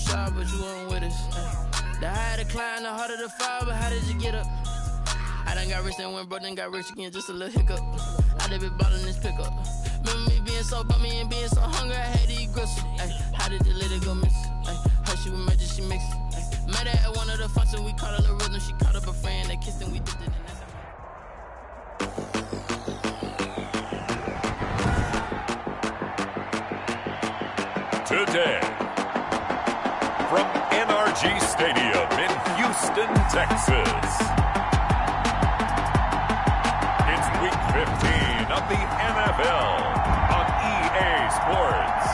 shot, but you weren't with us. The higher the climb, the harder the fall, but how did you get up? I done got rich and went broke, then got rich again, just a little hiccup. I done been ballin' this pickup. Remember me being so bummy and being so hungry, I had to eat gristle. How did you let it go miss? How she was magic, she mixed it. Met her at one of the functions, we caught a little rhythm. She caught up a friend, they kissed and we dipped it in this. Today, from NRG Stadium in Houston, Texas, it's Week 15 of the NFL on EA Sports.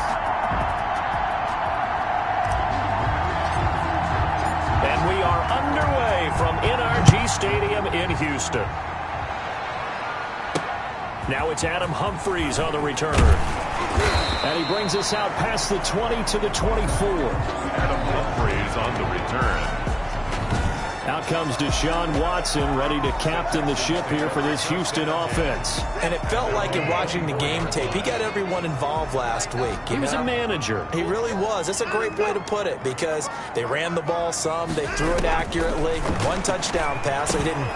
And we are underway from NRG Stadium in Houston. Now it's Adam Humphries on the return. And he brings us out past the 20 to the 24. Adam Humphries on the return. Out comes Deshaun Watson, ready to captain the ship here for this Houston offense. And it felt like in watching the game tape, he got everyone involved last week. He was a manager. He really was. That's a great way to put it because they ran the ball some, they threw it accurately. One touchdown pass, so he didn't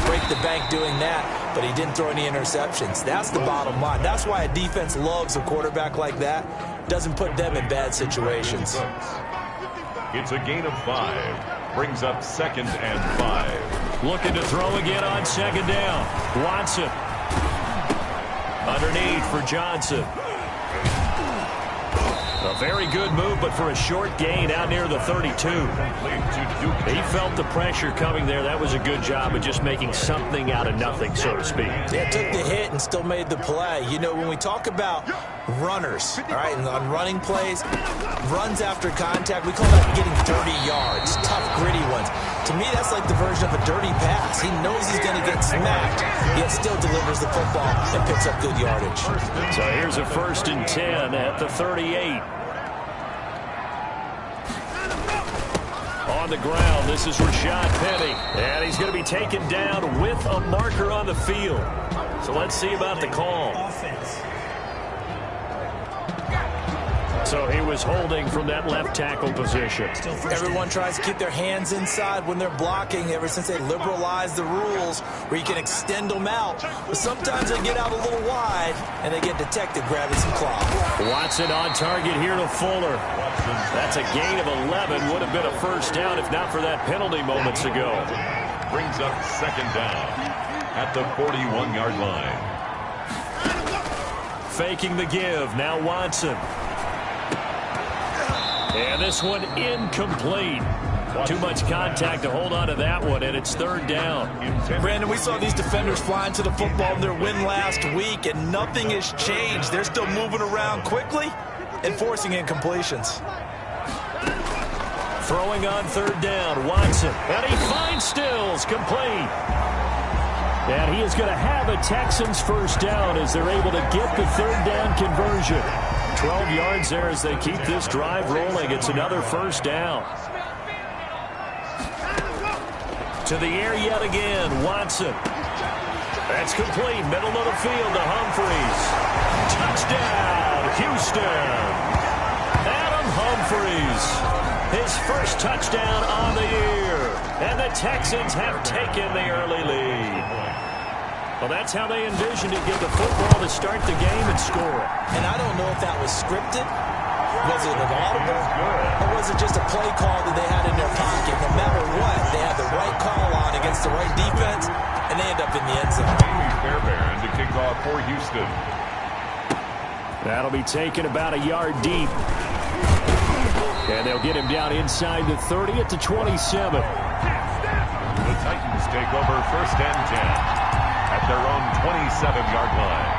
break the bank doing that, but he didn't throw any interceptions. That's the bottom line. That's why a defense loves a quarterback like that. Doesn't put them in bad situations. It's a gain of 5. Brings up 2nd and 5. Looking to throw again on 2nd down. Watson. Underneath for Johnson. A very good move, but for a short gain out near the 32. He felt the pressure coming there. That was a good job of just making something out of nothing, so to speak. Yeah, took the hit and still made the play. You know, when we talk about runners, all right, and on running plays, runs after contact, we call that getting 30 yards, tough, gritty ones. To me, that's like the version of a dirty pass. He knows he's going to get smacked, yet still delivers the football and picks up good yardage. So here's a 1st and 10 at the 38. On the ground, this is Rashad Penny. And he's going to be taken down with a marker on the field. So let's see about the call. So he was holding from that left tackle position. Everyone tries to keep their hands inside when they're blocking ever since they liberalized the rules where you can extend them out. But sometimes they get out a little wide and they get detected grabbing some cloth. Watson on target here to Fuller. That's a gain of 11. Would have been a 1st down if not for that penalty moments ago. Brings up 2nd down at the 41-yard line. Faking the give. Now Watson. And this one incomplete. Too much contact to hold on to that one, and it's 3rd down. Brandon, we saw these defenders flying to the football in their win last week, and nothing has changed. They're still moving around quickly and forcing incompletions. Throwing on 3rd down, Watson. And he finds Stills, complete. And he is going to have a Texans 1st down as they're able to get the 3rd down conversion. 12 yards there as they keep this drive rolling. It's another 1st down. To the air yet again, Watson. That's complete. Middle of the field to Humphries. Touchdown, Houston. Adam Humphries. His 1st touchdown on the year. And the Texans have taken the early lead. Well, that's how they envisioned it, get the football to start the game and score it. And I don't know if that was scripted. Was it an audible? Or was it just a play call that they had in their pocket? No matter what, they had the right call on against the right defense, and they end up in the end zone. Fairbairn to kick off for Houston. That'll be taken about a yard deep. And they'll get him down inside the 30 at the 27. The Titans take over 1st and 10. At their own 27-yard line.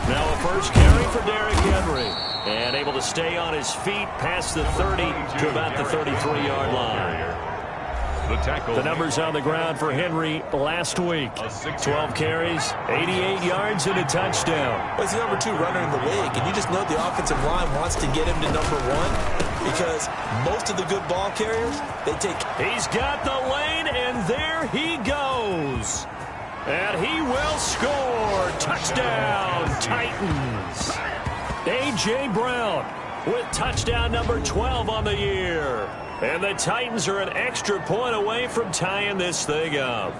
Now a 1st carry for Derrick Henry. And able to stay on his feet past the 30 to about the 33-yard line. tackle. The numbers on the ground for Henry last week. 12 carries, 88 yards, and a touchdown. Well, he's the number 2 runner in the league, and you just know the offensive line wants to get him to number 1 because most of the good ball carriers, they take. He's got the lane, and there he goes. And he will score. Touchdown, Titans. A.J. Brown with touchdown number 12 on the year. And the Titans are an extra point away from tying this thing up.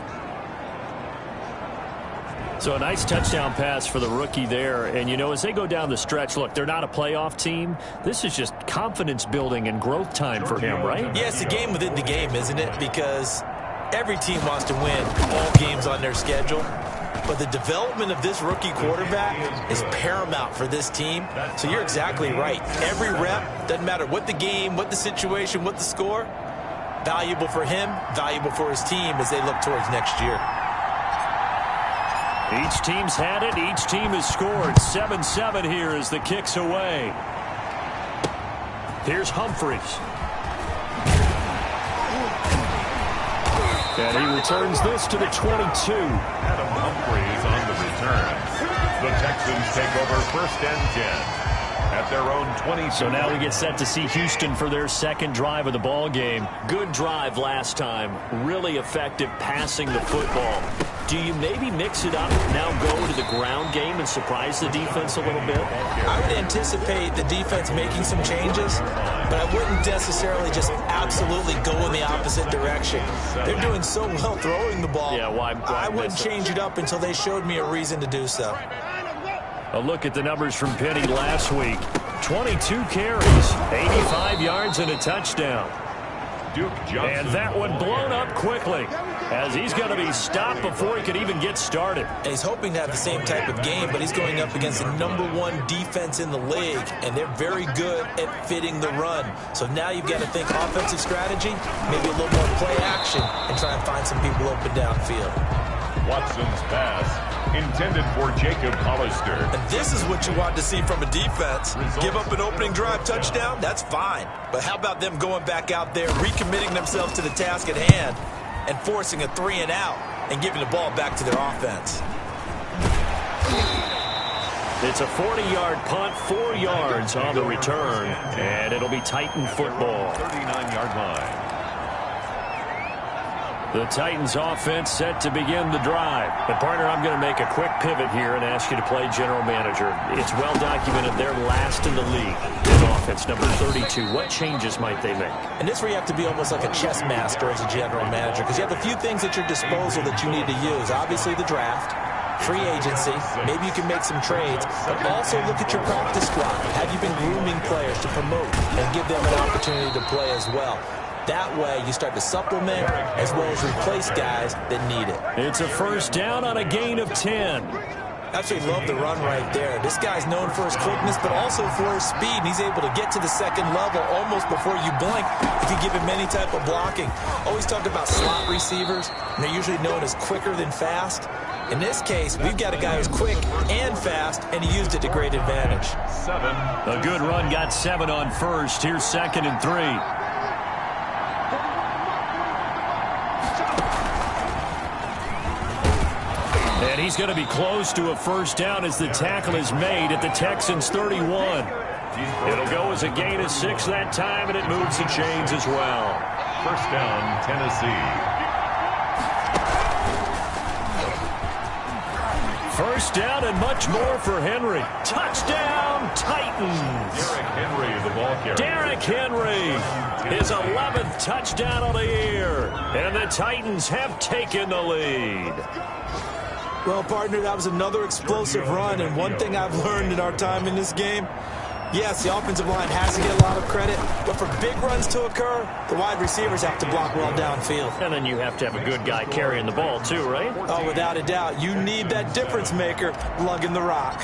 So a nice touchdown pass for the rookie there. And, you know, as they go down the stretch, look, they're not a playoff team. This is just confidence building and growth time for him, right? Yeah, it's a game within the game, isn't it? Because every team wants to win all games on their schedule. But the development of this rookie quarterback is paramount for this team. So you're exactly right. Every rep, doesn't matter what the game, what the situation, what the score, valuable for him, valuable for his team as they look towards next year. Each team's had it. Each team has scored. 7-7 here as the kick's away. Here's Humphries. And he returns this to the 22. Adam Humphries on the return. The Texans take over 1st and 10 at their own 20. So now we get set to see Houston for their second drive of the ball game. Good drive last time. Really effective passing the football. Do you maybe mix it up, now go to the ground game and surprise the defense a little bit? I would anticipate the defense making some changes, but I wouldn't necessarily just absolutely go in the opposite direction. They're doing so well throwing the ball. Yeah, why I wouldn't change it up until they showed me a reason to do so. A look at the numbers from Penny last week. 22 carries, 85 yards, and a touchdown. Duke Johnson. And that one blown up quickly as he's going to be stopped before he could even get started. And he's hoping to have the same type of game, but he's going up against the #1 defense in the league, and they're very good at fitting the run. So now you've got to think offensive strategy, maybe a little more play action, and try and find some people open downfield. Watson's pass intended for Jacob Hollister. And this is what you want to see from a defense. Give up an opening drive touchdown, that's fine. But how about them going back out there, recommitting themselves to the task at hand, and forcing a 3 and out, and giving the ball back to their offense. It's a 40-yard punt, 4 yards on the return, and it'll be Titan football. 39-yard line. The Titans offense set to begin the drive. But, partner, I'm going to make a quick pivot here and ask you to play general manager. It's well documented they're last in the league in offense, number 32. What changes might they make? And this is where you have to be almost like a chess master as a general manager, because you have a few things at your disposal that you need to use. Obviously, the draft, free agency, maybe you can make some trades, but also look at your practice squad. Have you been grooming players to promote and give them an opportunity to play as well? That way, you start to supplement as well as replace guys that need it. It's a first down on a gain of 10. Absolutely love the run right there. This guy's known for his quickness, but also for his speed. And he's able to get to the second level almost before you blink if you give him any type of blocking. Always talk about slot receivers, and they're usually known as quicker than fast. In this case, we've got a guy who's quick and fast, and he used it to great advantage. 7. A good run got 7 on first. Here's 2nd and 3. And he's going to be close to a first down as the tackle is made at the Texans' 31. It'll go as a gain of 6 that time, and it moves the chains as well. First down, Tennessee. First down and much more for Henry. Touchdown, Titans. Derrick Henry, the ball carrier. Derrick Henry, his 11th touchdown of the year. And the Titans have taken the lead. Well, partner, that was another explosive run, and one thing I've learned in our time in this game, yes, the offensive line has to get a lot of credit, but for big runs to occur, the wide receivers have to block well downfield. And then you have to have a good guy carrying the ball too, right? Oh, without a doubt. You need that difference maker lugging the rock.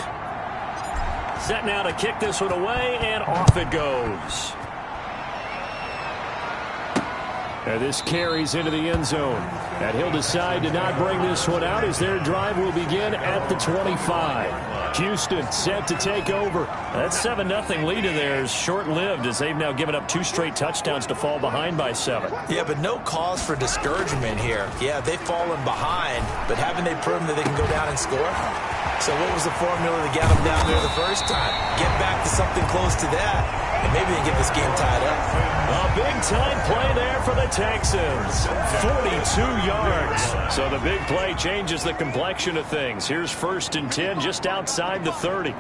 Set now to kick this one away, and off it goes. And this carries into the end zone. And he'll decide to not bring this one out as their drive will begin at the 25. Houston set to take over. That 7-0 lead of theirs short-lived as they've now given up 2 straight touchdowns to fall behind by 7. Yeah, but no cause for discouragement here. Yeah, they've fallen behind, but haven't they proven that they can go down and score? So what was the formula to get them down there the first time? Get back to something close to that, and maybe they can get this game tied up. A big-time play there for the Texans. 42 yards. So the big play changes the complexion of things. Here's 1st and 10 just outside the 30.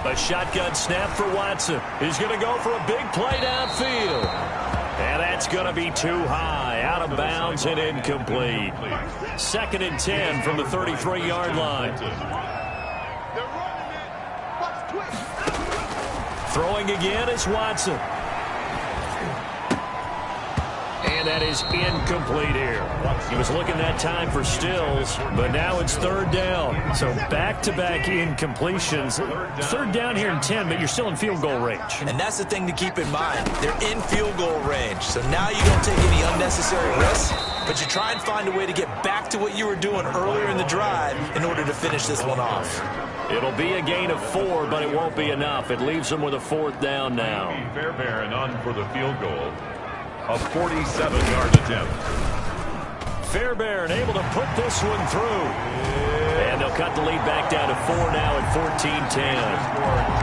A shotgun snap for Watson. He's going to go for a big play downfield. And that's going to be too high, out of bounds and incomplete. 2nd and 10 from the 33-yard line. Throwing again is Watson. And that is incomplete here. He was looking that time for Stills, but now it's 3rd down. So back-to-back incompletions. 3rd down here in 10, but you're still in field goal range. And that's the thing to keep in mind. They're in field goal range. So now you don't take any unnecessary risks, but you try and find a way to get back to what you were doing earlier in the drive in order to finish this one off. It'll be a gain of 4, but it won't be enough. It leaves them with a 4th down now. Fairbairn on for the field goal. A 47-yard attempt. Fairbairn able to put this one through. And they'll cut the lead back down to 4 now at 14-10.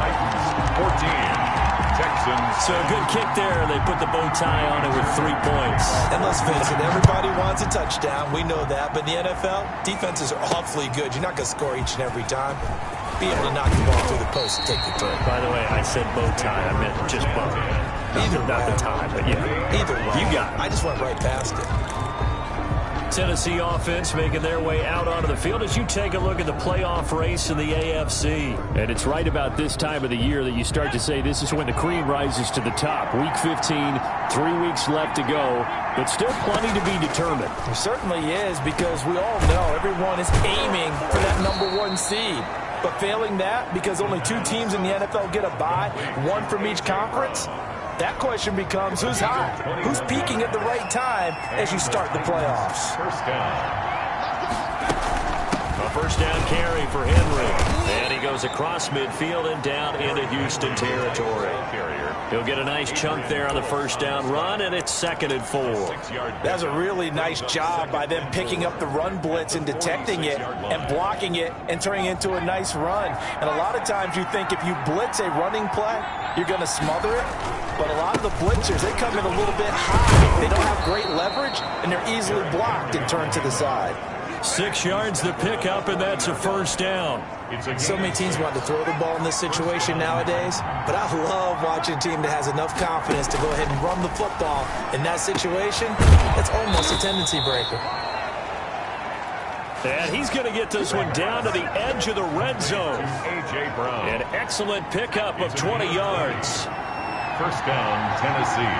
Titans 14. Texans. So a good kick there. They put the bow tie on it with 3 points. And let's face it, everybody wants a touchdown. We know that. But in the NFL, defenses are awfully good. You're not going to score each and every time. Be able to knock the ball through the post and take the turn. By the way, I said bow tie. I meant just bow. Not the tie, but yeah. Either way. You got it. I just went right past it. Tennessee offense making their way out onto the field as you take a look at the playoff race in the AFC. And it's right about this time of the year that you start to say this is when the cream rises to the top. Week 15, 3 weeks left to go, but still plenty to be determined. There certainly is, because we all know everyone is aiming for that #1 seed. But failing that, because only 2 teams in the NFL get a bye, 1 from each conference, that question becomes who's hot? Who's peaking at the right time as you start the playoffs? First down. A first down carry for Henry. And he goes across midfield and down into Houston territory. He'll get a nice chunk there on the first down run, and it's 2nd and 4. That's a really nice job by them picking up the run blitz and detecting it and blocking it and turning it into a nice run. And a lot of times you think if you blitz a running play, you're going to smother it. But a lot of the blitzers, they come in a little bit high. They don't have great leverage, and they're easily blocked and turned to the side. 6 yards to pick up, and that's a first down. So many teams want to throw the ball in this situation nowadays, but I love watching a team that has enough confidence to go ahead and run the football in that situation. That's almost a tendency breaker. And he's going to get this one down to the edge of the red zone. A.J. Brown. An excellent pickup of 20 yards. First down, Tennessee.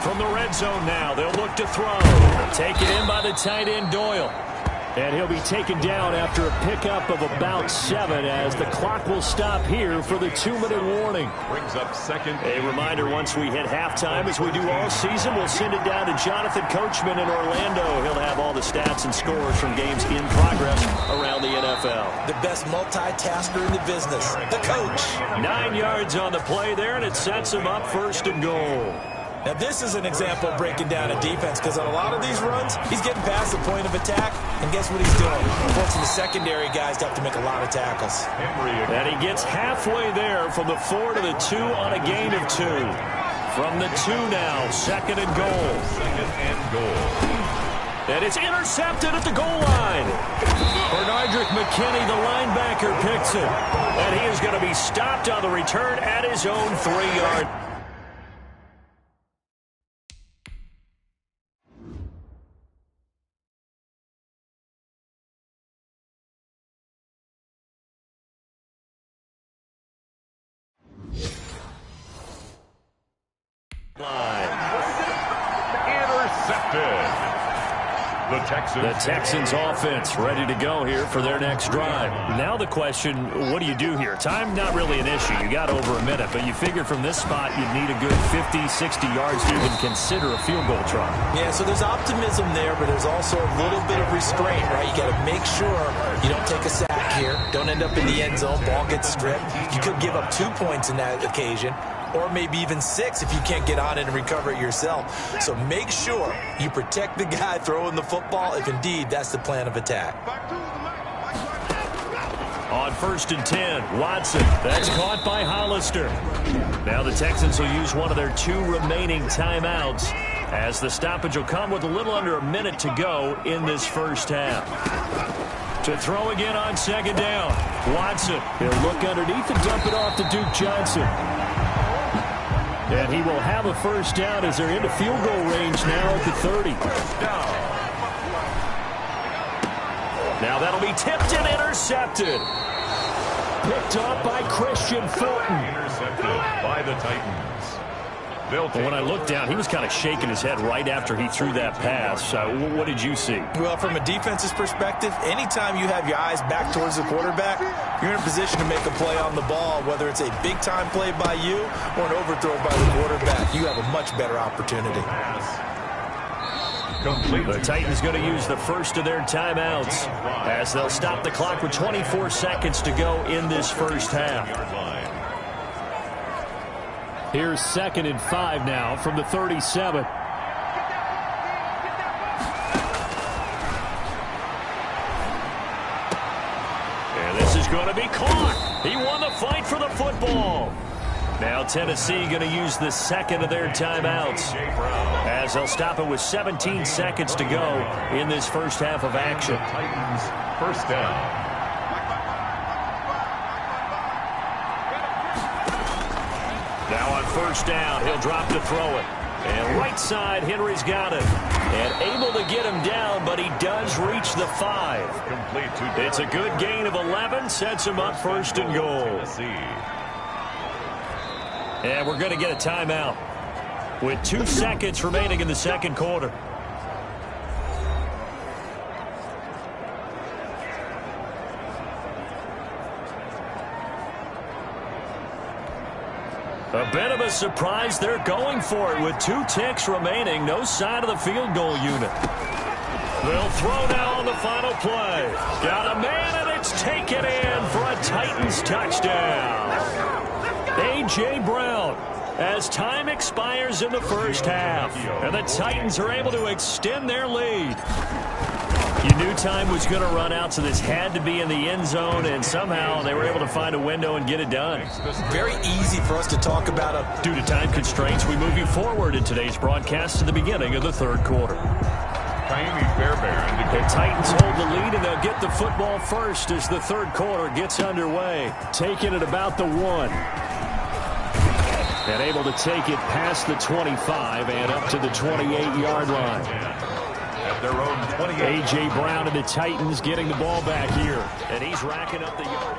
From the red zone now, they'll look to throw. Taken in by the tight end, Doyle. And he'll be taken down after a pickup of about 7 as the clock will stop here for the 2-minute warning. Brings up 2nd. A reminder, once we hit halftime, as we do all season, we'll send it down to Jonathan Coachman in Orlando. He'll have all the stats and scores from games in progress around the NFL. The best multitasker in the business, the coach. 9 yards on the play there, and it sets him up 1st and goal. Now, this is an example of breaking down a defense, because on a lot of these runs, he's getting past the point of attack, and guess what he's doing? Forcing the secondary guys to have to make a lot of tackles. And he gets halfway there from the 4 to the 2 on a gain of 2. From the 2 now, 2nd and goal. 2nd and goal. And it's intercepted at the goal line. Bernardrick McKinney, the linebacker, picks it. And he is going to be stopped on the return at his own 3-yard. Intercepted. The Texans offense ready to go here for their next drive. Now the question, what do you do here? Time not really an issue. You got over a minute, but you figure from this spot you'd need a good 50, 60 yards to even consider a field goal try. Yeah, so there's optimism there, but there's also a little bit of restraint, right? You got to make sure you don't take a sack here. Don't end up in the end zone. Ball gets stripped. You could give up 2 points in that occasion, or maybe even 6 if you can't get on it and recover it yourself. So make sure you protect the guy throwing the football if indeed that's the plan of attack. On 1st and 10, Watson. That's caught by Hollister. Now the Texans will use one of their 2 remaining timeouts as the stoppage will come with a little under a minute to go in this first half. To throw again on 2nd down, Watson. He'll look underneath and dump it off to Duke Johnson. And he will have a first down as they're into field goal range now at the 30. Now that'll be tipped and intercepted. Picked up by Christian Fulton. Intercepted by the Titans. But when I looked down, he was kind of shaking his head right after he threw that pass. What did you see? Well, from a defense's perspective, anytime you have your eyes back towards the quarterback, you're in a position to make a play on the ball, whether it's a big-time play by you or an overthrow by the quarterback. You have a much better opportunity. The Titans going to use the first of their timeouts as they'll stop the clock with 24 seconds to go in this first half. Here's 2nd and 5 now from the 37. And this is going to be caught. He won the fight for the football. Now Tennessee going to use the 2nd of their timeouts as they'll stop it with 17 seconds to go in this first half of action. Titans first down. Now on 1st down, he'll drop to throw it. And right side, Henry's got it. And able to get him down, but he does reach the 5. It's a good gain of 11, sets him up 1st and goal. And we're going to get a timeout with 2 seconds remaining in the second quarter. A bit of a surprise. They're going for it with 2 ticks remaining. No sign of the field goal unit. They'll throw now on the final play. Got a man, and it's taken in for a Titans touchdown. A.J. Brown, as time expires in the first half, and the Titans are able to extend their lead. You knew time was going to run out, so this had to be in the end zone, and somehow they were able to find a window and get it done. Very easy for us to talk about it. Due to time constraints, we move you forward in today's broadcast to the beginning of the 3rd quarter. The Titans hold the lead, and they'll get the football first as the 3rd quarter gets underway. Taking it about the 1. And able to take it past the 25 and up to the 28-yard line. Their own 28. A.J. Brown and the Titans getting the ball back here. And he's racking up the yard.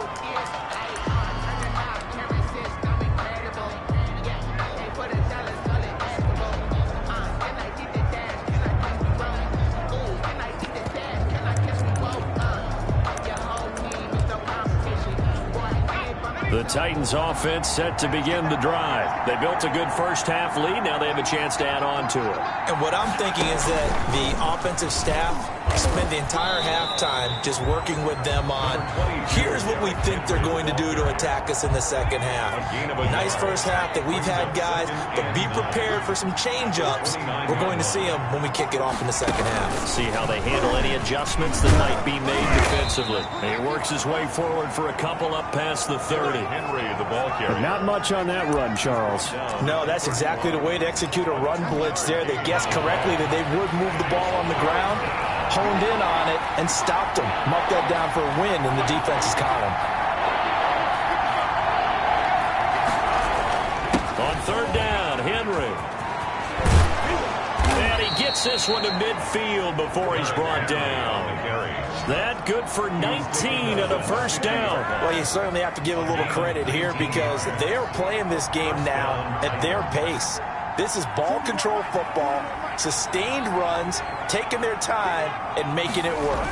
The Titans offense set to begin the drive. They built a good first half lead. Now they have a chance to add on to it. And what I'm thinking is that the offensive staff spent the entire halftime just working with them on, here's what we think they're going to do to attack us in the second half. Nice first half that we've had, guys, but be prepared for some change-ups. We're going to see them when we kick it off in the second half. See how they handle any adjustments that might be made defensively. He works his way forward for a couple up past the 30. Henry, the ball carrier. Not much on that run, Charles. No, that's exactly the way to execute a run blitz there. They guessed correctly that they would move the ball on the ground, honed in on it, and stopped them. Marked that down for a win in the defense's column. On 3rd down, Henry. And he gets this one to midfield before he's brought down. That good for 19 at a first down. Well, you certainly have to give a little credit here because they are playing this game now at their pace. This is ball control football, sustained runs, taking their time, and making it work.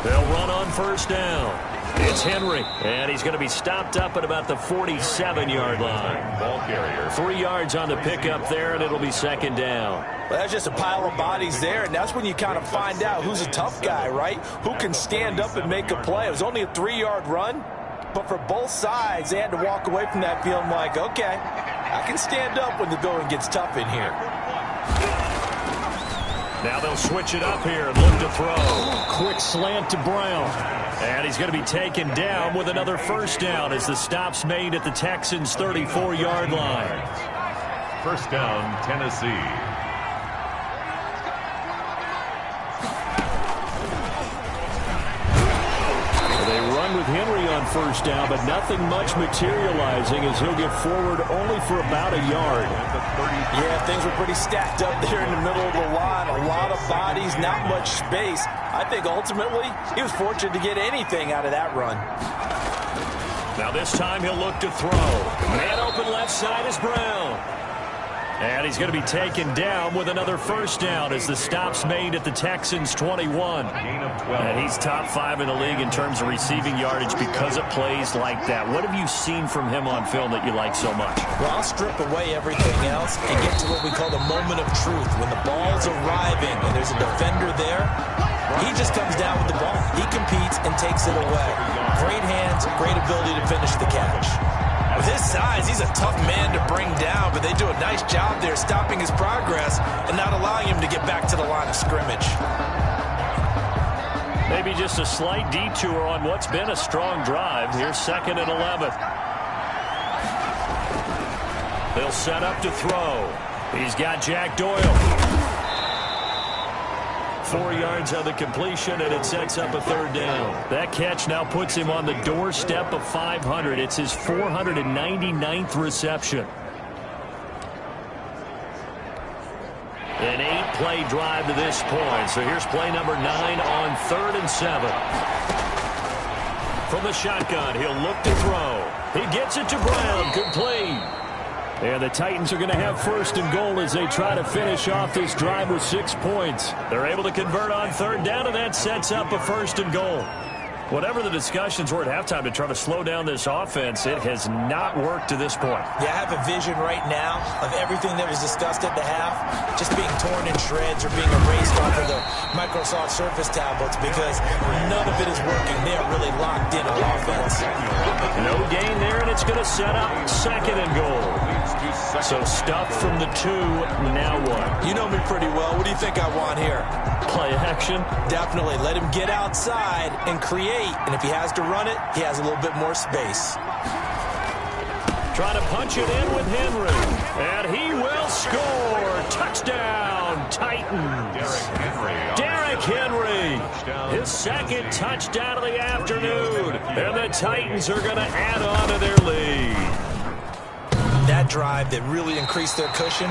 They'll run on first down. It's Henry, and he's going to be stopped up at about the 47-yard line. Ball carrier. 3 yards on the pickup there, and it'll be second down. Well, that's just a pile of bodies there, and that's when you kind of find out who's a tough guy, right? Who can stand up and make a play. It was only a 3-yard run, but for both sides, they had to walk away from that feeling like, okay, I can stand up when the going gets tough in here. Now they'll switch it up here and look to throw. Quick slant to Brown. And he's going to be taken down with another first down as the stop's made at the Texans' 34-yard line. First down, Tennessee. They run with Henry on first down, but nothing much materializing as he'll get forward only for about a yard. Yeah, things were pretty stacked up there in the middle of the line. A lot of bodies, not much space. I think ultimately he was fortunate to get anything out of that run. Now this time he'll look to throw. Man open left side is Brown. And he's going to be taken down with another first down as the stop's made at the Texans' 21. Gain of 12. And he's top 5 in the league in terms of receiving yardage because of plays like that. What have you seen from him on film that you like so much? Well, I'll strip away everything else and get to what we call the moment of truth. When the ball's arriving and there's a defender there, he just comes down with the ball. He competes and takes it away. Great hands, great ability to finish the catch. With his size, he's a tough man to bring down, but they do a nice job there stopping his progress and not allowing him to get back to the line of scrimmage. Maybe just a slight detour on what's been a strong drive. Here's 2nd and 11. They'll set up to throw. He's got Jack Doyle. 4 yards on the completion, and it sets up a third down. That catch now puts him on the doorstep of 500. It's his 499th reception. An 8-play drive to this point. So here's play number 9 on 3rd and 7. From the shotgun, he'll look to throw. He gets it to Brown, complete. And the Titans are going to have 1st and goal as they try to finish off this drive with 6 points. They're able to convert on 3rd down, and that sets up a 1st and goal. Whatever the discussions were at halftime to try to slow down this offense, it has not worked to this point. Yeah, I have a vision right now of everything that was discussed at the half just being torn in shreds or being erased off of the Microsoft Surface tablets because none of it is working. They are really locked in on offense. No gain there, and it's going to set up 2nd and goal. So stuff from the 2, now what? You know me pretty well. What do you think I want here? Play action? Definitely. Let him get outside and create. And if he has to run it, he has a little bit more space. Trying to punch it in with Henry. And he will score. Touchdown, Titans. Derrick Henry. His 2nd touchdown of the afternoon. And the Titans are going to add on to their lead. That drive that really increased their cushion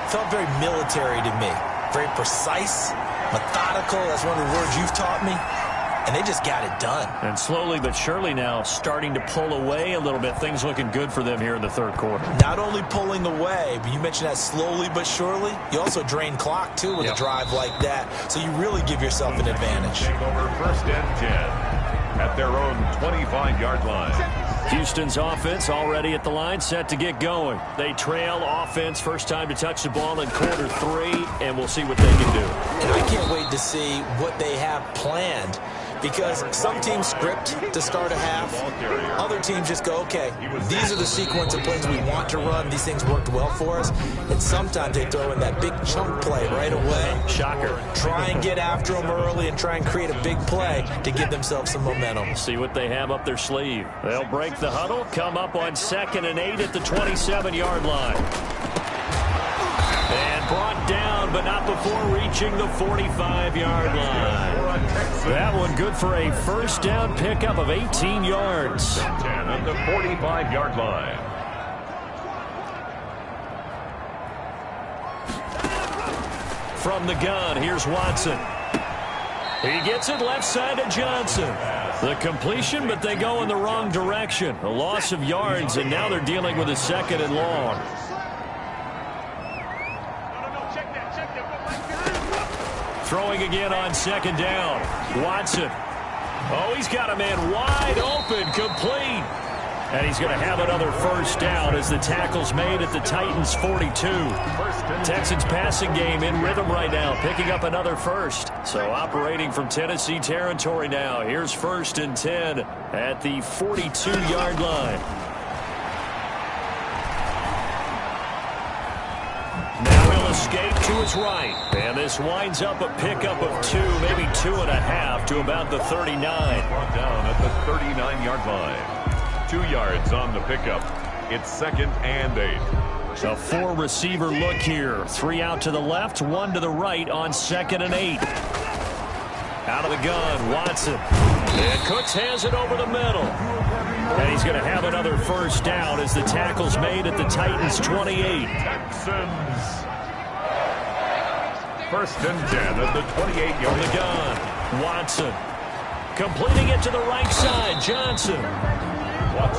felt very military to me. Very precise, methodical. That's one of the words you've taught me. And they just got it done. And slowly but surely now starting to pull away a little bit. Things looking good for them here in the 3rd quarter. Not only pulling away, but you mentioned that slowly but surely. You also drain clock, too, with a drive like that. So you really give yourself an advantage. Take over 1st and 10 at their own 25-yard line. Houston's offense already at the line, set to get going. They trail offense, first time to touch the ball in quarter 3, and we'll see what they can do. And I can't wait to see what they have planned, because some teams script to start a half. Other teams just go, okay, these are the sequence of plays we want to run. These things worked well for us. And sometimes they throw in that big chunk play right away. Shocker. Try and get after them early and try and create a big play to give themselves some momentum. See what they have up their sleeve. They'll break the huddle, come up on 2nd and 8 at the 27-yard line. And brought down, but not before reaching the 45-yard line. That one good for a 1st down pickup of 18 yards. 10 at the 45-yard line. From the gun, here's Watson. He gets it left side to Johnson. The completion, but they go in the wrong direction. A loss of yards, and now they're dealing with a 2nd and long. Throwing again on second down. Watson. Oh, he's got a man wide open, complete. And he's going to have another first down as the tackle's made at the Titans' 42. Texans passing game in rhythm right now, picking up another first. So operating from Tennessee territory now. Here's 1st and 10 at the 42-yard line. Now he'll escape to his right. And this winds up a pickup of 2, maybe 2.5 to about the 39. Brought down at the 39-yard line. 2 yards on the pickup. It's 2nd and 8. A 4-receiver look here. 3 out to the left, 1 to the right on 2nd and 8. Out of the gun, Watson. And Cooks has it over the middle. And he's going to have another first down as the tackle's made at the Titans' 28. Texans. 1st and 10 at the 28-yard line. The gun, Watson. Completing it to the right side, Johnson.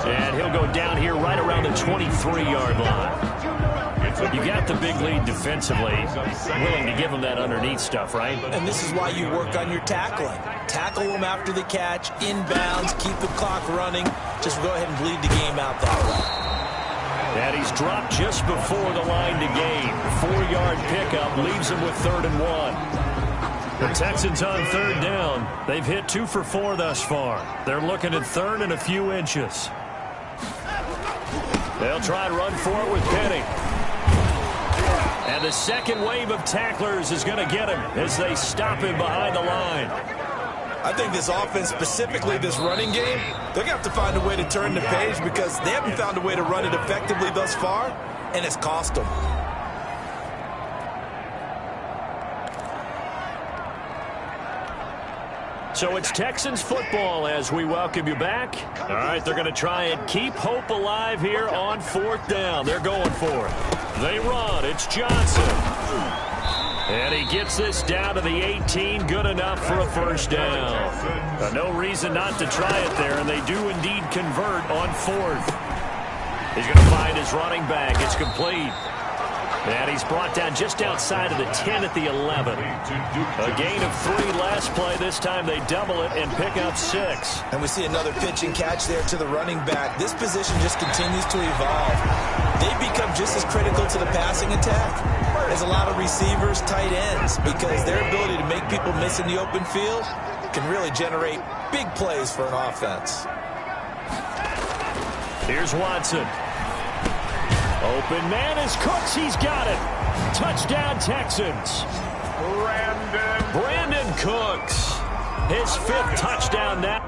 And he'll go down here right around the 23-yard line. You got the big lead defensively. Willing to give him that underneath stuff, right? And this is why you work on your tackling. Tackle them after the catch, inbounds, keep the clock running. Just go ahead and bleed the game out that way. And he's dropped just before the line to gain. 4-yard pickup leaves him with 3rd and 1. The Texans on 3rd down. They've hit 2 for 4 thus far. They're looking at 3rd and a few inches. They'll try and run for it with Penny. And the second wave of tacklers is going to get him as they stop him behind the line. I think this offense, specifically this running game, they're going to have to find a way to turn the page because they haven't found a way to run it effectively thus far, and it's cost them. So it's Texans football as we welcome you back. All right, they're going to try and keep hope alive here on 4th down. They're going for it. They run. It's Johnson. And he gets this down to the 18. Good enough for a first down. No reason not to try it there, and they do indeed convert on 4th. He's going to find his running back. It's complete. And he's brought down just outside of the 10 at the 11. A gain of 3 last play. This time they double it and pick up 6. And we see another pitch and catch there to the running back. This position just continues to evolve. They become just as critical to the passing attack as a lot of receivers, tight ends, because their ability to make people miss in the open field can really generate big plays for an offense. Here's Watson. Open man is Cooks. He's got it. Touchdown, Texans. Brandon Cooks. His 5th touchdown now.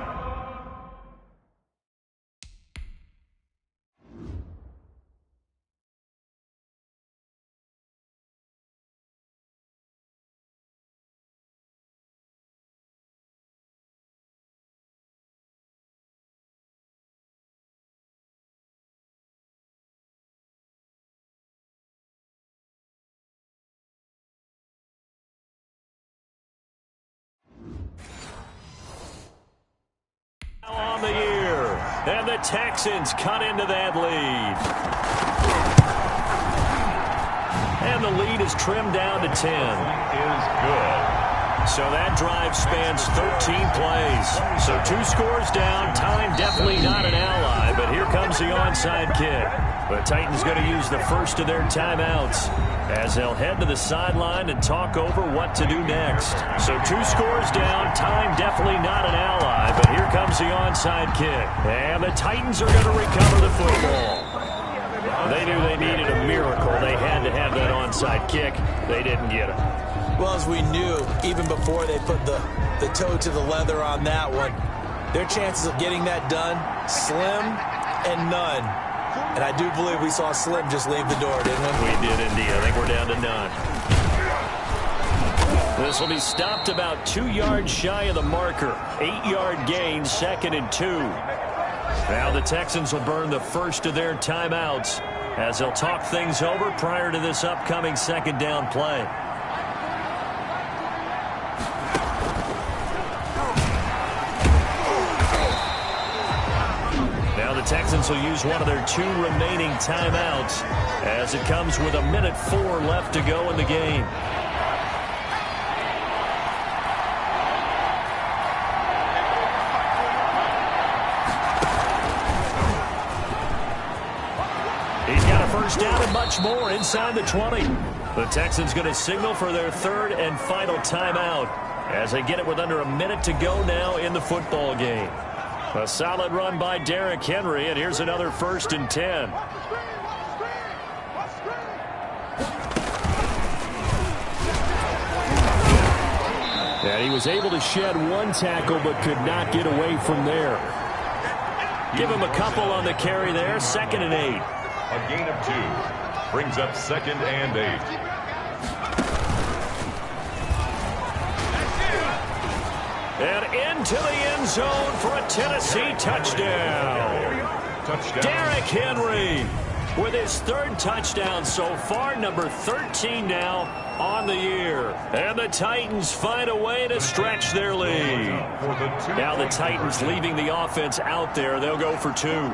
On the year, and the Texans cut into that lead. And the lead is trimmed down to 10. Is good. So that drive spans 13 plays. So 2 scores down. Time definitely not an ally, but here comes the onside kick. The Titans going to use the first of their timeouts as they'll head to the sideline and talk over what to do next. So 2 scores down. Time definitely not an ally, but here comes the onside kick. And the Titans are going to recover the football. They knew they needed a miracle. They had to have that onside kick. They didn't get it. Well, as we knew, even before they put the toe to the leather on that one, their chances of getting that done, slim and none. And I do believe we saw Slim just leave the door, didn't we? We did indeed. I think we're down to none. This will be stopped about 2 yards shy of the marker. 8-yard gain, 2nd and 2. Now the Texans will burn the first of their timeouts as they'll talk things over prior to this upcoming 2nd down play. Now the Texans will use one of their 2 remaining timeouts as it comes with 1:04 left to go in the game. first down and much more inside the 20. The Texans going to signal for their third and final timeout as they get it with under a minute to go now in the football game. A solid run by Derrick Henry, and here's another 1st and 10. And he was able to shed one tackle but could not get away from there. Give him a couple on the carry there. 2nd and 8. A gain of 2 brings up 2nd and 8. And into the end zone for a Tennessee touchdown. Derrick Henry with his 3rd touchdown so far, number 13 now on the year. And the Titans find a way to stretch their lead. Now the Titans leaving the offense out there. They'll go for 2.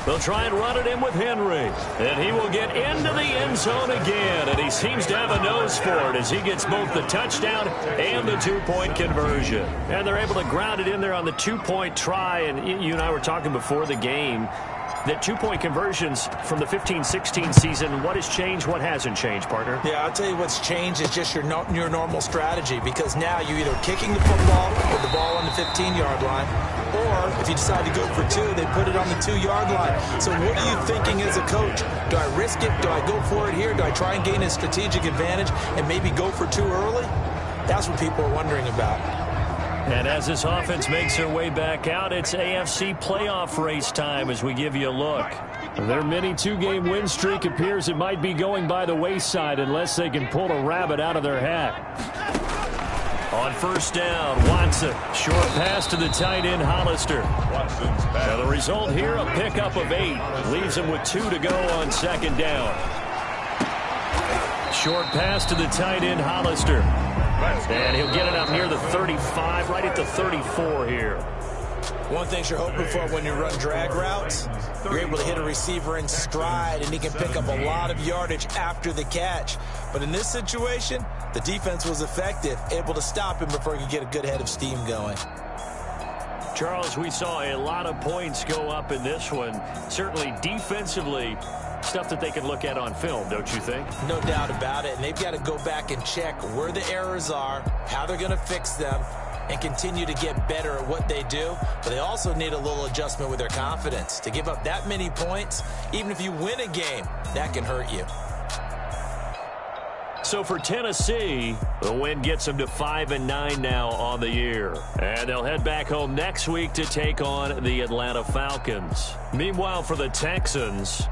They'll try and run it in with Henry. And he will get into the end zone again. And he seems to have a nose for it as he gets both the touchdown and the 2-point conversion. And they're able to ground it in there on the 2-point try. And you and I were talking before the game that 2-point conversions from the 15-16 season, what has changed, what hasn't changed, partner? Yeah, I'll tell you what's changed is just your normal strategy, because now you're either kicking the football with the ball on the 15-yard line, or if you decide to go for 2, they put it on the 2-yard line. So what are you thinking as a coach? Do I risk it? Do I go for it here? Do I try and gain a strategic advantage and maybe go for 2 early? That's what people are wondering about. And as this offense makes their way back out, it's AFC playoff race time as we give you a look. Their mini 2-game win streak appears it might be going by the wayside unless they can pull a rabbit out of their hat. On 1st down, Watson. Short pass to the tight end, Hollister. Now the result here, a pickup of 8. Leaves him with 2 to go on 2nd down. Short pass to the tight end, Hollister. And he'll get it up near the 35, right at the 34 here. One thing you're hoping for when you run drag routes, you're able to hit a receiver in stride, and he can pick up a lot of yardage after the catch. But in this situation, the defense was effective, able to stop him before he could get a good head of steam going. Charles, we saw a lot of points go up in this one. Certainly defensively, stuff that they can look at on film, don't you think? No doubt about it, and they've got to go back and check where the errors are, how they're going to fix them, and continue to get better at what they do. But they also need a little adjustment with their confidence. To give up that many points, even if you win a game, that can hurt you. So for Tennessee, the win gets them to 5-9 now on the year. And they'll head back home next week to take on the Atlanta Falcons. Meanwhile, for the Texans,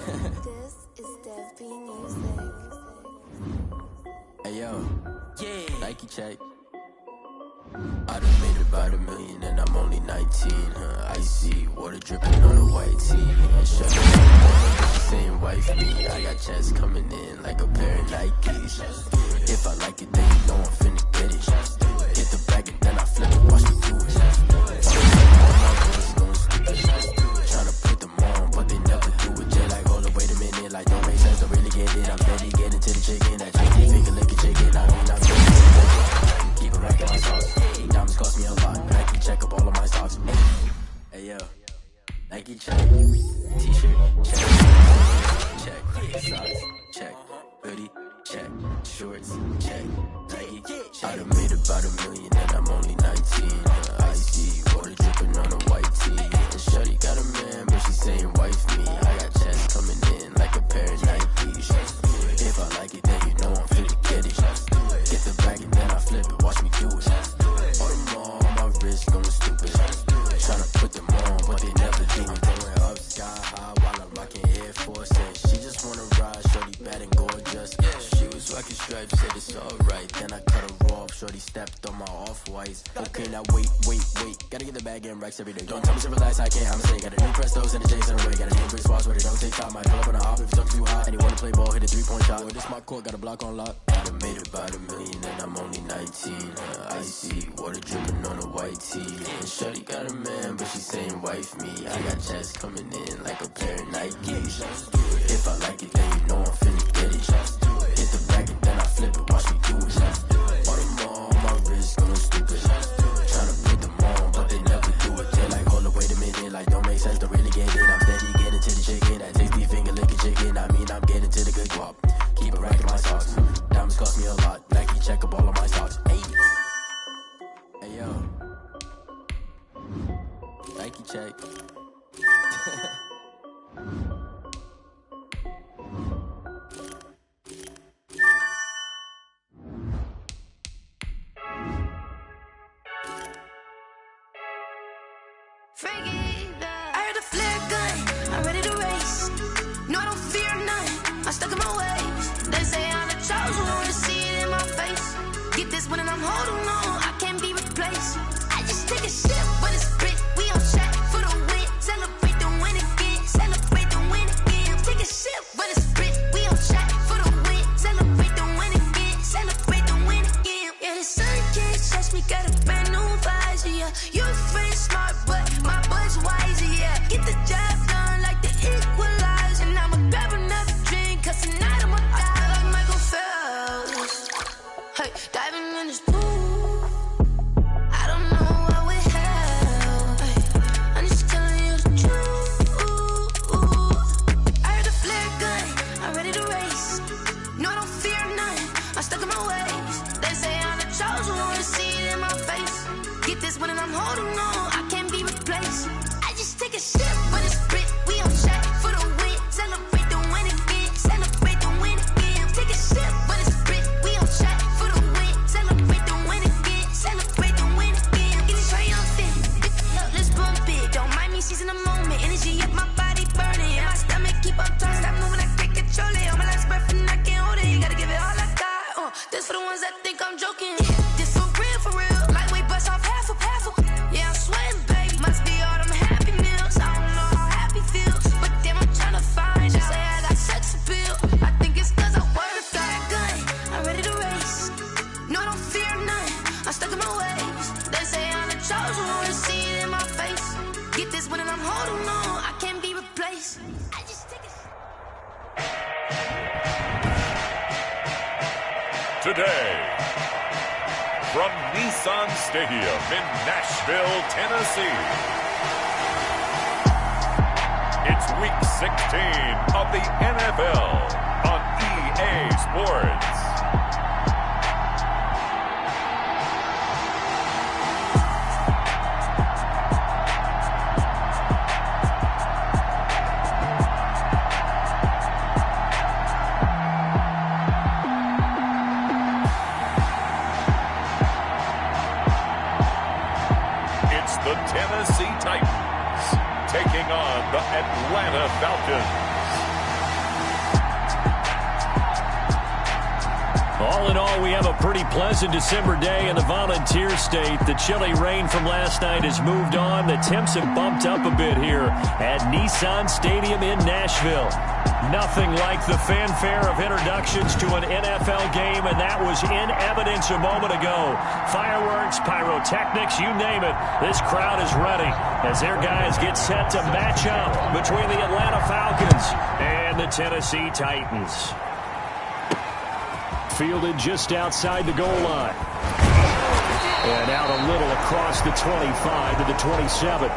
This is Dev B Music. Hey yo, yeah, Nike check. I done made about $1 million and I'm only 19. Icy water dripping on a white tee. And shut up, saying wife me. I got checks coming in like a pair of Nikes. If I like it, then you know I'm finna get it. Get the bag and then I flip it, watch me do it. Tryna put them on, but they never do it. Just like, hold up, wait a minute, like don't make sense. I really get it. I'm ready, get into the chicken. That chicken, finger licking chicken. I mean, I'm good. Keep it racking my sauce. Diamonds cost me a lot. Nike check up all of my stocks. Hey yo, Nike check. T-shirt check. Check. Socks check. Hoodie check. Shorts check. Nike check. I done made about $1 million and I'm only 19. Icy water dripping on a white tee. And shorty got a man, but she saying wife me. I got checks coming in like a pair of Nikes. If I like it, then you know I'm finna get it. Get the bag and then I flip it. Watch me do it. All them on my wrist going stupid. Tryna put them on, but they never do it. Going up sky high while I'm rocking Air Force. And she just wanna ride, shorty bad and gorgeous. She was rocking stripes, said it's alright. Then I cut her off, shorty stepped on my off-whites. Okay, now wait. Gotta get the bag and racks every day. Don't tell me to relax, I can't, I'ma say. Got a new Prestos and a J's in the way. Got a new Chris Walsh, but it don't take time. I pull up on the hop if it's up too hot. And you wanna play ball, hit a 3-point shot. Boy, this my court, got a block on lock. I done made about $1 million and I'm only 19. Icy water dripping on a white tee. And shorty got a man, but she saying wife me. I got checks coming in like a pair of Nikes. If I like it, then you know I'm finna get it. Hit the bag and then I flip it, watch me do it. I'm stuck in my ways. They say I'm the chosen one to see it in my face. Get this one and I'm holding on, I can't be replaced. I just take a sip when it's split. We on track for the win. Celebrate the win again. Celebrate the win again. Take a sip when it's split. We on track for the win. Celebrate the win again. Celebrate the win again. Yeah, the sun can't touch me. Got a brand new visor. Yeah, you friend smart, but my bud's wiser. Yeah, get the job done like the equalizer. And I'ma grab another drink, 'cause tonight I'ma die like Michael Phelps. Hey, diving in this pool. I don't know what we have. Hey, I'm just telling you the truth. I heard the flare gun. I'm ready to race. No, I don't fear none. I'm stuck in my ways. They say I'm the chosen one to see it in my face. Get this one and I'm holding on. I can't be replaced. I just take a sip when it's split. We on track for the win. Celebrate the win again. Celebrate the win again. Take a sip when it's split. We on track for the win. Celebrate the win again. Celebrate the win again. Get it triumphant. Let's bump it. Don't mind me seizing the moment. Energy up my body burning. And my stomach keep on turning. Stop moving, I can't control it. On my last breath and I can't hold it. You gotta give it all I got. This for the ones that think I'm joking. This for real, for real. Lightweight bust off half of. Yeah, I'm sweating, baby. Must be all them happy meals. I don't know how happy feels, but damn, I'm trying to find you. Say I got sex appeal. I think it's 'cause I wear the flag gun. I'm ready to race. No, I don't fear none. I'm stuck in my ways. They say I'm the chosen one to see it in my face. Get this one and I'm holding on. I can't be replaced. I just take it. Today, from Nissan Stadium in Nashville, Tennessee, it's Week 16 of the NFL on EA Sports. The Tennessee Titans taking on the Atlanta Falcons. All in all, we have a pretty pleasant December day in the Volunteer State. The chilly rain from last night has moved on. The temps have bumped up a bit here at Nissan Stadium in Nashville. Nothing like the fanfare of introductions to an NFL game, and that was in evidence a moment ago. Fireworks, pyrotechnics, you name it. This crowd is ready as their guys get set to match up between the Atlanta Falcons and the Tennessee Titans. Fielded just outside the goal line. And out a little across the 25 to the 27.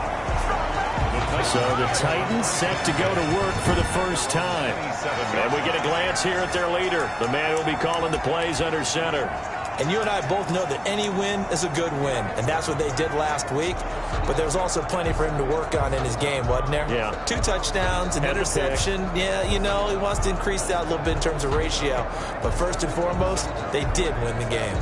So the Titans set to go to work for the first time. And we get a glance here at their leader, the man who will be calling the plays under center. And you and I both know that any win is a good win, and that's what they did last week. But there's also plenty for him to work on in his game, wasn't there? Yeah. 2 touchdowns, an interception. Yeah, you know, he wants to increase that a little bit in terms of ratio. But first and foremost, they did win the game.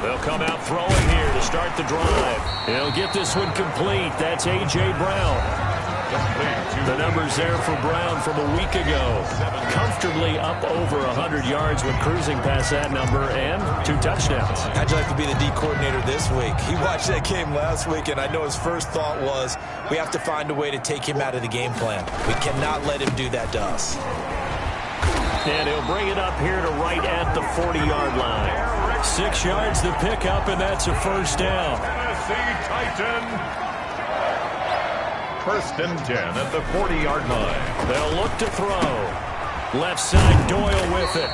They'll come out throwing here to start the drive. He'll get this one complete. That's A.J. Brown. The numbers there for Brown from a week ago. Comfortably up over 100 yards when cruising past that number, and 2 touchdowns. How'd you like to be the D coordinator this week? He watched that game last week, and I know his first thought was, we have to find a way to take him out of the game plan. We cannot let him do that to us. And he'll bring it up here to right at the 40-yard line. 6 yards the pickup, and that's a first down. Tennessee Titan. First and 10 at the 40-yard line. They'll look to throw. Left side, Doyle with it.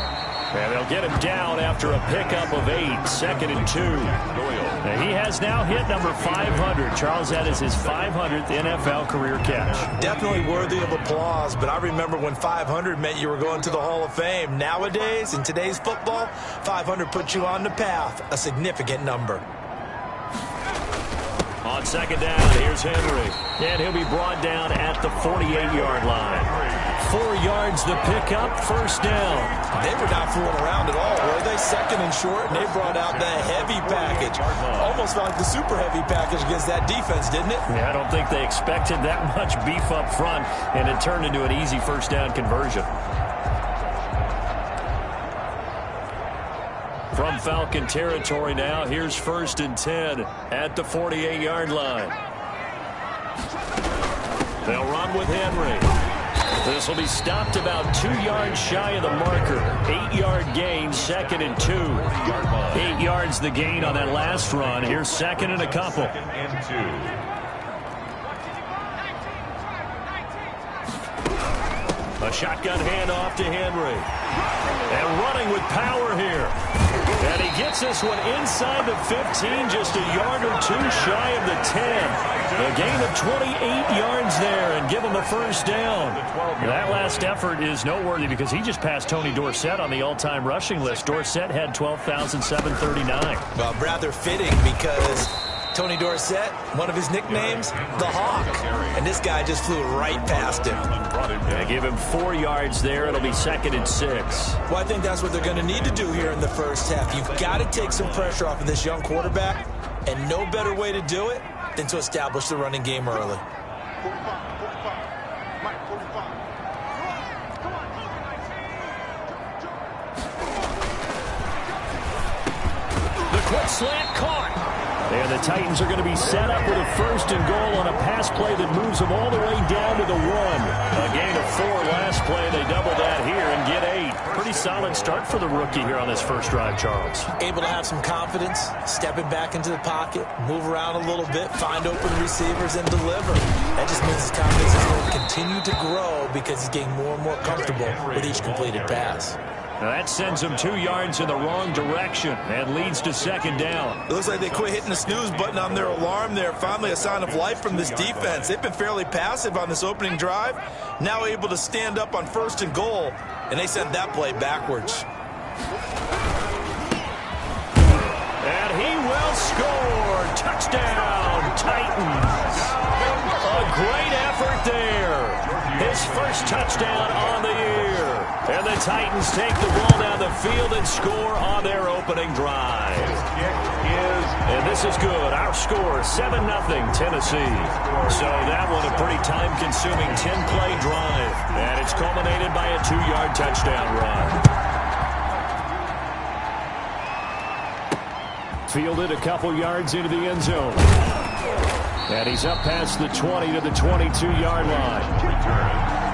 And they'll get him down after a pickup of 8, 2nd and 2. And he has now hit number 500. Charles, that is his 500th NFL career catch. Definitely worthy of applause, but I remember when 500 meant you were going to the Hall of Fame. Nowadays, in today's football, 500 puts you on the path, a significant number. On second down, here's Henry. And he'll be brought down at the 48-yard line. 4 yards the pickup, first down. They were not fooling around at all, were they? Second and short, and they brought out the heavy package. Almost felt like the super heavy package against that defense, didn't it? Yeah, I don't think they expected that much beef up front, and it turned into an easy first down conversion. From Falcon territory now, here's 1st and 10 at the 48-yard line. They'll run with Henry. This will be stopped about 2 yards shy of the marker. 8-yard gain, 2nd and 2. 8 yards the gain on that last run. Here's 2nd and a couple. A shotgun handoff to Henry. And running with power here. And he gets this one inside the 15, just a yard or two shy of the 10. A gain of 28 yards there and give him a first down. That last effort is noteworthy because he just passed Tony Dorsett on the all-time rushing list. Dorsett had 12,739. Well, rather fitting because Tony Dorsett, one of his nicknames, the Hawk. And this guy just flew right past him. They give him 4 yards there. It'll be 2nd and 6. Well, I think that's what they're going to need to do here in the first half. You've got to take some pressure off of this young quarterback, and no better way to do it than to establish the running game early. The quick slant caught. And the Titans are going to be set up with a 1st and goal on a pass play that moves them all the way down to the 1. A gain of 4 last play. They double that here and get 8. Pretty solid start for the rookie here on this first drive, Charles. Able to have some confidence, stepping back into the pocket, move around a little bit, find open receivers, and deliver. That just means his confidence is going to continue to grow because he's getting more and more comfortable with each completed pass. Now that sends them 2 yards in the wrong direction and leads to 2nd down. It looks like they quit hitting the snooze button on their alarm there. Finally a sign of life from this defense. They've been fairly passive on this opening drive. Now able to stand up on 1st and goal, and they sent that play backwards. And he will score. Touchdown, Titans. A great effort there. His first touchdown on the year. And the Titans take the ball down the field and score on their opening drive. And this is good. Our score, 7-0 Tennessee. So that one a pretty time-consuming 10-play drive. And it's culminated by a 2-yard touchdown run. Fielded a couple yards into the end zone. And he's up past the 20 to the 22-yard line.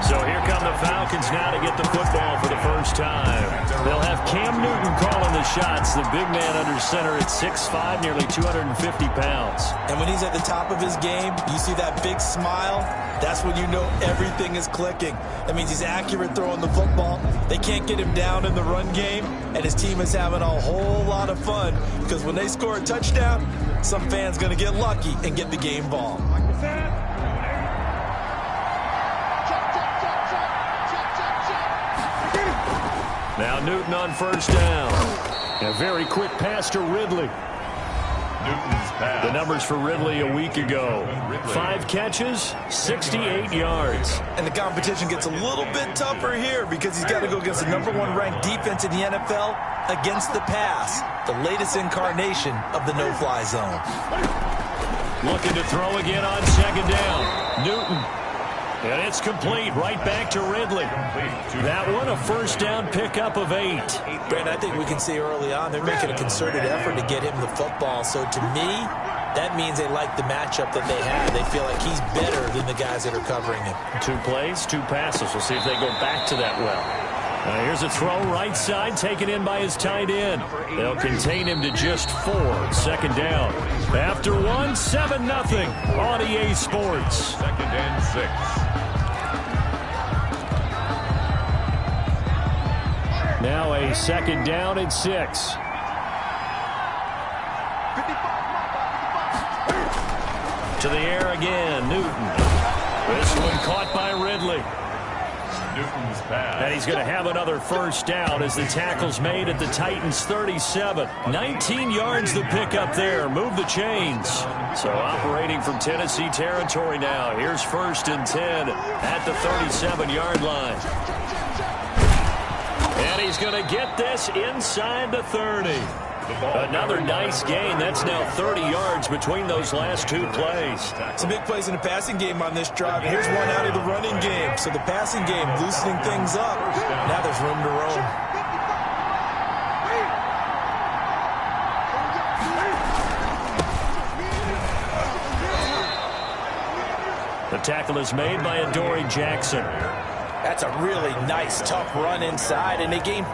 So here come the Falcons now to get the football for the first time. They'll have Cam Newton calling the shots. The big man under center at 6'5", nearly 250 pounds. And when he's at the top of his game, you see that big smile, that's when you know everything is clicking. That means he's accurate throwing the football. They can't get him down in the run game, and his team is having a whole lot of fun because when they score a touchdown, some fan's going to get lucky and get the game ball. Now Newton on first down. A very quick pass to Ridley. Newton's pass. The numbers for Ridley a week ago. 5 catches, 68 yards. And the competition gets a little bit tougher here because he's got to go against the #1 ranked defense in the NFL against the pass. The latest incarnation of the no-fly zone. Looking to throw again on second down. Newton. And it's complete right back to Ridley. That one a first down pickup of 8. Brandon, I think we can see early on they're making a concerted effort to get him the football. So to me, that means they like the matchup that they have. They feel like he's better than the guys that are covering him. 2 plays, 2 passes. We'll see if they go back to that well. Here's a throw right side, taken in by his tight end. They'll contain him to just 4. Second down. After 1, 7-0 on EA Sports. 2nd and 6. Now a second down and 6. To the air again, Newton. This one caught by Ridley. Newton's pass. And he's going to have another first down as the tackle's made at the Titans' 37. 19 yards to pick up there. Move the chains. So operating from Tennessee territory now. Here's 1st and 10 at the 37-yard line. And he's going to get this inside the 30. Another nice gain. That's now 30 yards between those last 2 plays. Some big plays in the passing game on this drive. Here's one out of the running game. So the passing game loosening things up. Now there's room to roam. The tackle is made by Adoree Jackson. That's a really nice, tough run inside, and they gain